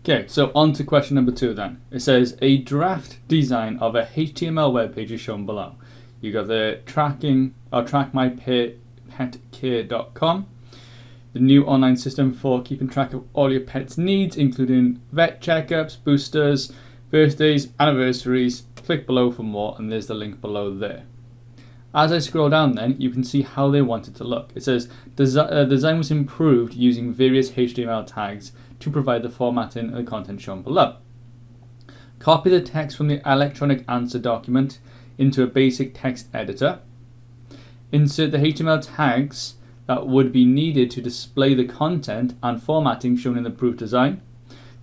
Okay, so on to question number 2 then. It says a draft design of a HTML web page is shown below. You got the trackmypetcare.com, the new online system for keeping track of all your pet's needs, including vet checkups, boosters, birthdays, anniversaries. Click below for more, and there's the link below there. As I scroll down then, you can see how they want it to look. It says design was improved using various HTML tags to provide the formatting and the content shown below. Copy the text from the electronic answer document into a basic text editor. Insert the HTML tags that would be needed to display the content and formatting shown in the approved design.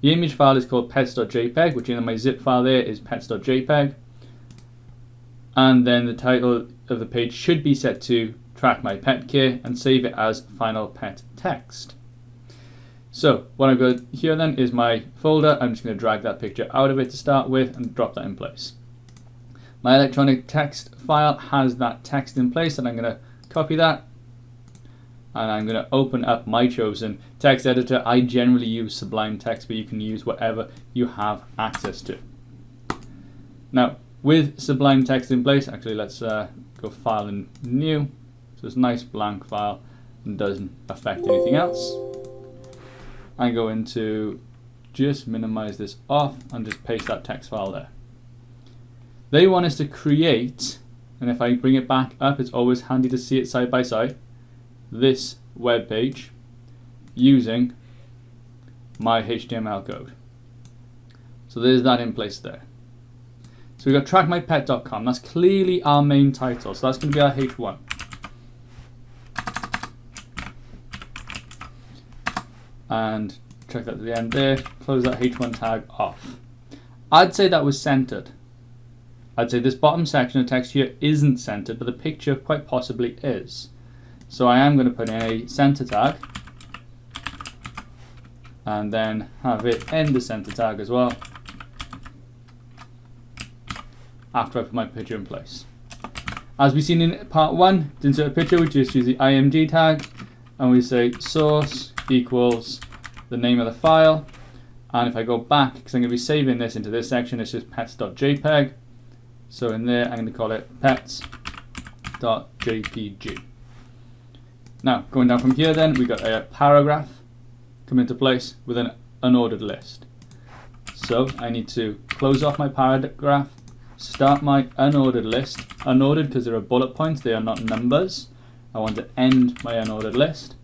The image file is called pets.jpg, which in my zip file there is pets.jpg. And then the title of the page should be set to Track My Pet Care and save it as final pet text. So what I've got here then is my folder. I'm just going to drag that picture out of it to start with and drop that in place. My electronic text file has that text in place, and I'm going to copy that, and I'm going to open up my chosen text editor. I generally use Sublime Text, but you can use whatever you have access to. Now, with Sublime Text in place, actually let's go File and New. So it's a nice blank file and doesn't affect anything else. I go into just minimize this off and just paste that text file there. They want us to create, and if I bring it back up, it's always handy to see it side by side, this web page using my HTML code. So there's that in place there. So we've got trackmypet.com. That's clearly our main title. So that's going to be our H1. And check that to the end there. Close that H1 tag off. I'd say that was centered. I'd say this bottom section of text here isn't centered, but the picture quite possibly is. So I am going to put in a center tag and then have it end the center tag as well after I put my picture in place. As we've seen in part 1, to insert a picture, we just use the img tag and we say source equals the name of the file. And if I go back, because I'm going to be saving this into this section, it's just pets.jpg. So in there, I'm going to call it pets.jpg. Now, going down from here then, we got a paragraph come into place with an unordered list. So I need to close off my paragraph, start my unordered list. Unordered because there are bullet points, they are not numbers. I want to end my unordered list.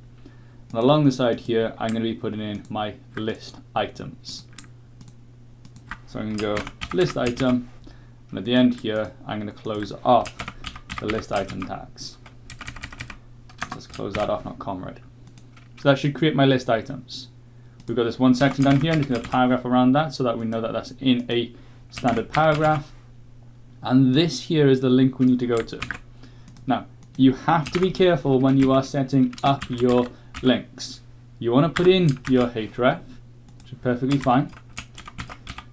And along the side here, I'm going to be putting in my list items. So I'm going to go list item, and at the end here, I'm going to close off the list item tags. Let's close that off, not comrade. So that should create my list items. We've got this one section down here. I'm just going to paragraph around that so that we know that that's in a standard paragraph. And this here is the link we need to go to. Now, you have to be careful when you are setting up your links. You want to put in your href, which is perfectly fine.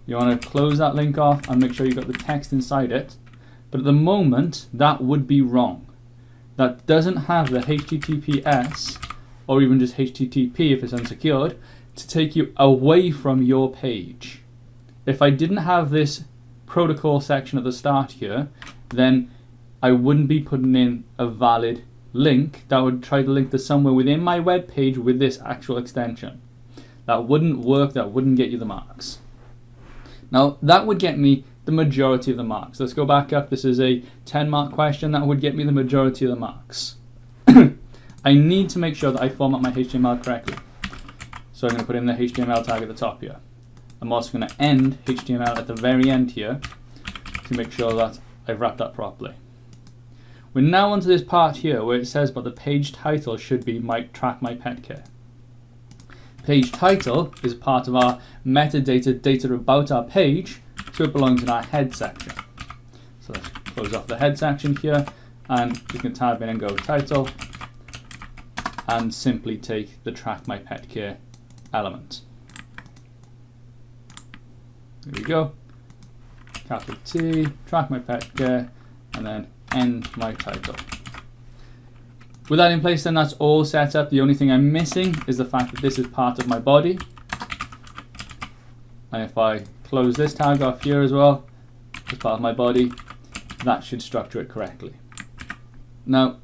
You want to close that link off and make sure you've got the text inside it. But at the moment, that would be wrong. That doesn't have the HTTPS, or even just HTTP if it's unsecured, to take you away from your page. If I didn't have this protocol section at the start here, then I wouldn't be putting in a valid link that would try to link to somewhere within my web page with this actual extension. That wouldn't work, that wouldn't get you the marks. Now, that would get me the majority of the marks. Let's go back up. This is a 10-mark question. That would get me the majority of the marks. I need to make sure that I format my HTML correctly. So I'm going to put in the HTML tag at the top here. I'm also going to end HTML at the very end here to make sure that I've wrapped that properly. We're now onto this part here where it says, but the page title should be Track My Pet Care. Page title is part of our metadata data about our page, so it belongs in our head section. So let's close off the head section here, and you can tab in and go title, and simply take the Track My Pet Care element. There we go. Capital T, Track My Pet Care, and then end my title. With that in place, then that's all set up. The only thing I'm missing is the fact that this is part of my body. And if I close this tag off here as well, as part of my body, that should structure it correctly. Now,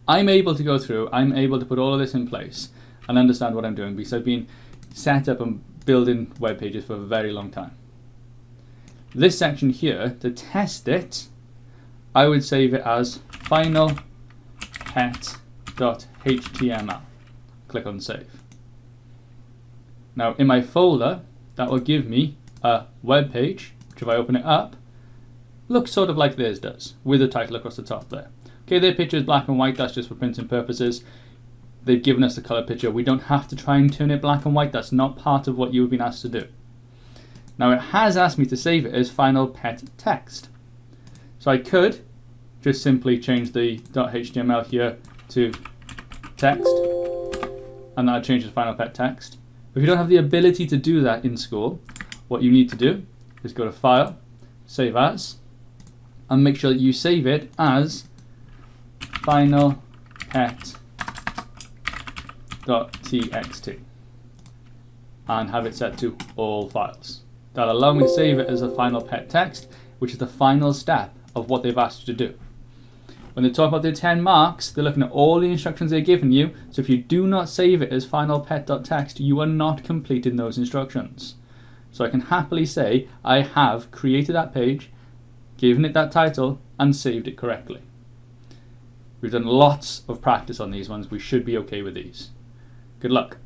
I'm able to go through, I'm able to put all of this in place and understand what I'm doing because I've been set up and building web pages for a very long time. This section here, to test it, I would save it as final pet.html. Click on save. Now in my folder, that will give me a web page, which if I open it up, looks sort of like theirs does, with a title across the top there. Okay, their picture is black and white, that's just for printing purposes. They've given us the color picture. We don't have to try and turn it black and white. That's not part of what you've been asked to do. Now it has asked me to save it as final pet text. So I could just simply change the .html here to text, and that'll change the final pet text. If you don't have the ability to do that in school, what you need to do is go to File, Save As, and make sure that you save it as final pet.txt and have it set to all files. That'll allow me to save it as a final pet text, which is the final step of what they've asked you to do. When they talk about the 10 marks, they're looking at all the instructions they've given you, so if you do not save it as final pet.txt, you are not completing those instructions. So I can happily say I have created that page, given it that title, and saved it correctly. We've done lots of practice on these ones. We should be okay with these. Good luck.